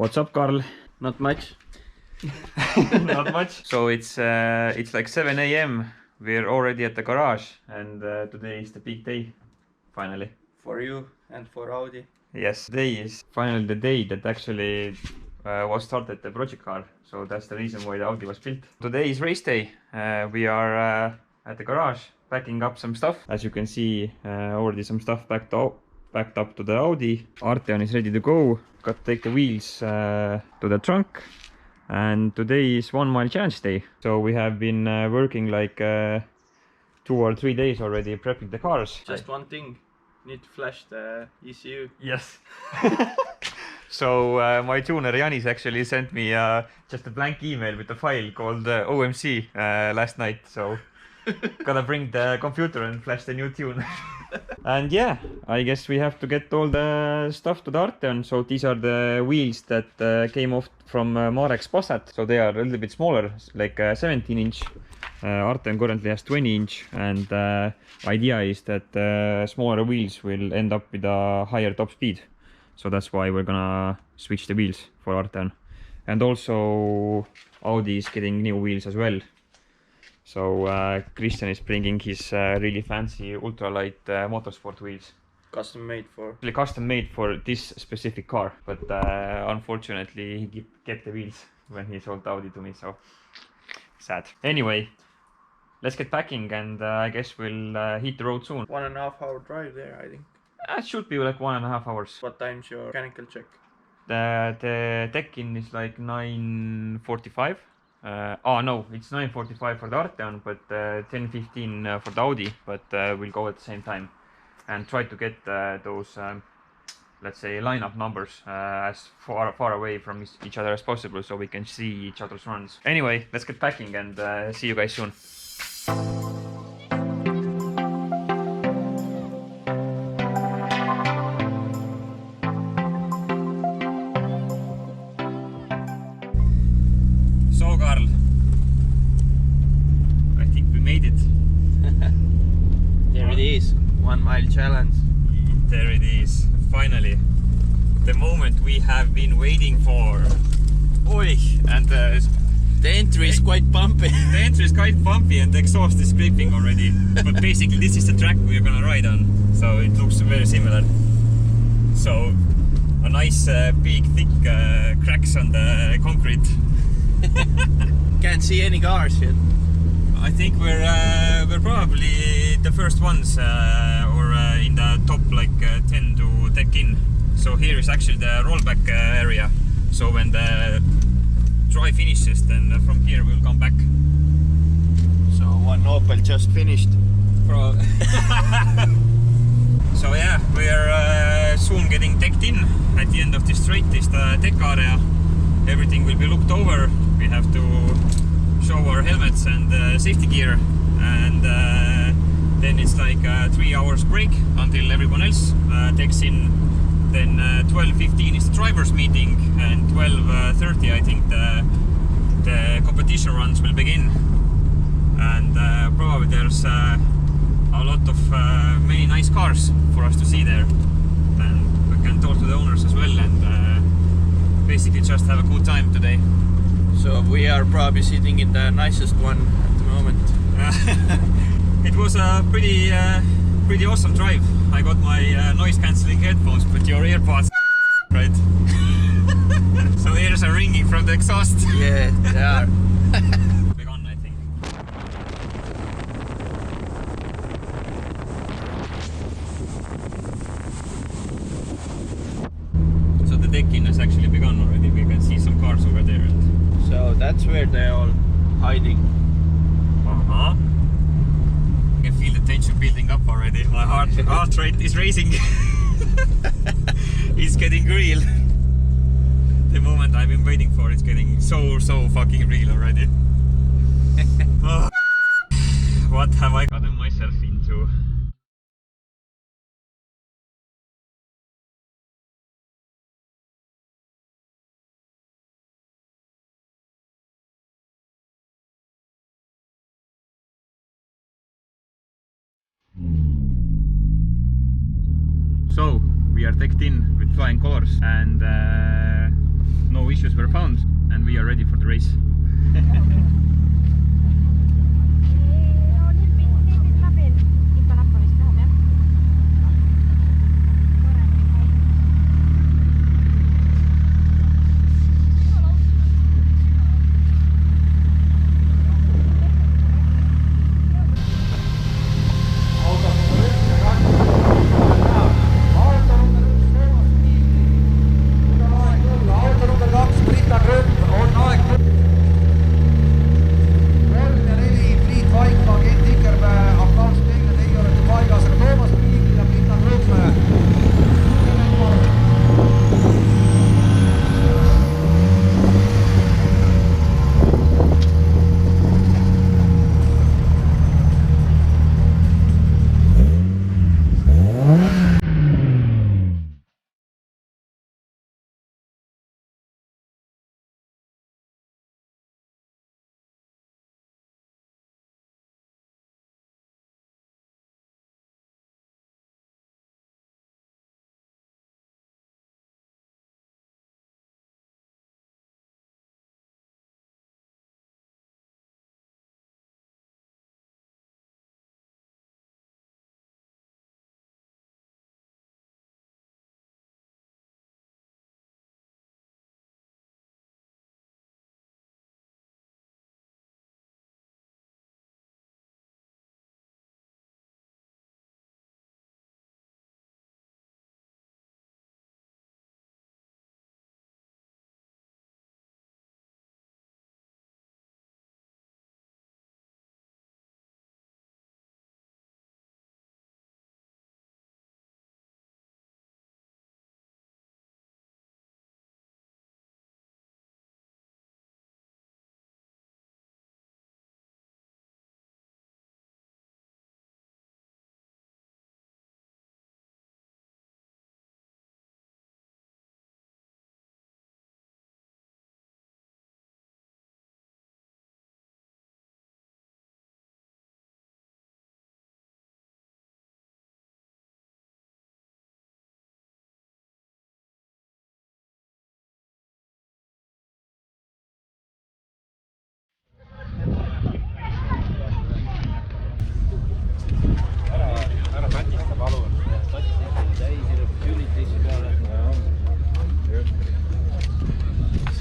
What's up, Carl? Not much. Not much. So it's like 7 a.m. We're already at the garage, and today is the big day, finally. For you and for Audi. Yes, today is finally the day that actually was started the project car. So that's the reason why the Audi was built. Today is race day. We are at the garage packing up some stuff. As you can see, already some stuff packed up to the Audi. Arteon is ready to go. Got to take the wheels to the trunk. And today is 1 mile challenge day. So we have been working like 2 or 3 days already prepping the cars. Just one thing. Need to flash the ECU. Yes. So my tuner Janis actually sent me just a blank email with a file called OMC last night. So gotta bring the computer and flash the new tune. And yeah, I guess we have to get all the stuff to the Arteon. So these are the wheels that came off from Marek's Passat. So they are a little bit smaller, like 17-inch. Arteon currently has 20-inch, and idea is that smaller wheels will end up with a higher top speed. So that's why we're gonna switch the wheels for Arteon. And also Audi is getting new wheels as well. So Christian is bringing his really fancy ultralight motorsport wheels. Custom made for. Really custom made for this specific car, but unfortunately he kept the wheels when he sold Audi to me, so sad. Anyway, let's get packing, and I guess we'll hit the road soon. 1.5 hour drive there, I think. It should be like 1.5 hours. What time's your mechanical check? The deck-in is like 9:45. Oh no, it's 9:45 for the Arteon, but 10:15 for the Audi, but we'll go at the same time and try to get those, let's say, lineup numbers as far away from each other as possible, so we can see each other's runs. Anyway, let's get packing and see you guys soon. So Carl, I think we made it. There it is. 1 mile challenge. There it is. Finally, the moment we have been waiting for. Oi! And the entry is quite bumpy. The entry is quite bumpy and the exhaust is scraping already. But basically this is the track we're gonna ride on, so it looks very similar. So a nice big thick cracks on the concrete. Can't see any cars yet. I think we're probably the first ones or in the top like 10 to deck in. So here is actually the rollback area. So when the drive finishes, then from here we'll come back. So one Opel just finished. So yeah, we're soon getting decked in. At the end of this straight is the deck area. Everything will be looked over. We have to show our helmets and safety gear, and then it's like 3 hours break until everyone else takes in. Then 12:15 is the drivers meeting, and 12:30 I think the competition runs will begin. And probably there's a lot of many nice cars for us to see there, and we can talk to the owners as well, and basically just have a cool time today. So we are probably sitting in the nicest one at the moment. It was a pretty awesome drive. I got my noise cancelling headphones, but your AirPods, right? So ears are ringing from the exhaust. Yeah, they are. Begun, I think. So the deck-in has actually begun already. We can see some cars over there. So that's where they're all hiding. Uh-huh. I can feel the tension building up already. My heart rate is racing. It's getting real. The moment I've been waiting for is getting so fucking real already. Oh, what have I gotten myself into? So we are decked in with flying colors, and no issues were found and we are ready for the race.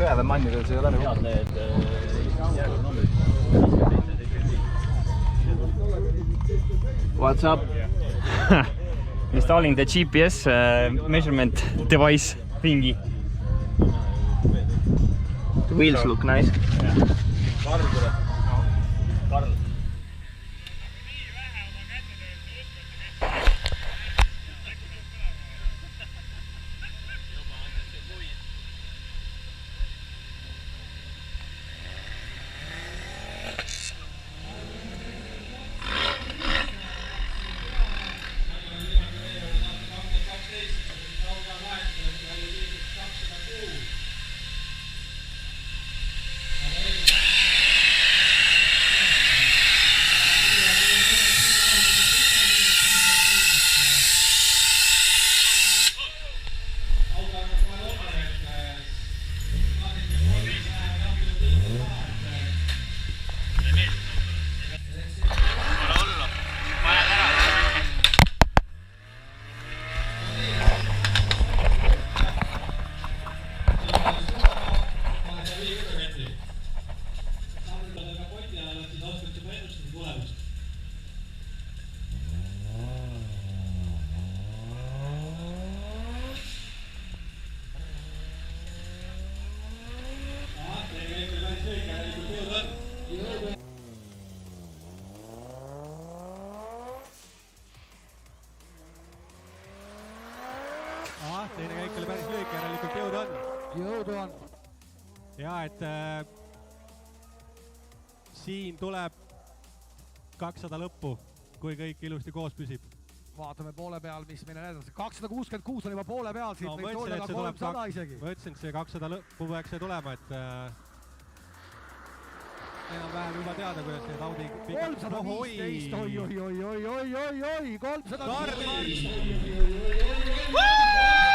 Sõjaväemannidel see ei ole nagu. What's up? Installing the GPS measurement device thingy. The wheels look nice. Teine käik oli päris lühike, järelikult jõudu on. Jõudu on. Ja, et siin tuleb 200 lõppu, kui kõik ilusti koos püsib. Vaatame poole peal, mis meile näidatakse. 266 on juba poole peal, siit võib tulla ka 300 isegi. Ma ütlesin, et see 200 lõppu peaks see tulema, et enam-vähem juba teada, kuidas need Audi 315, oi, 315.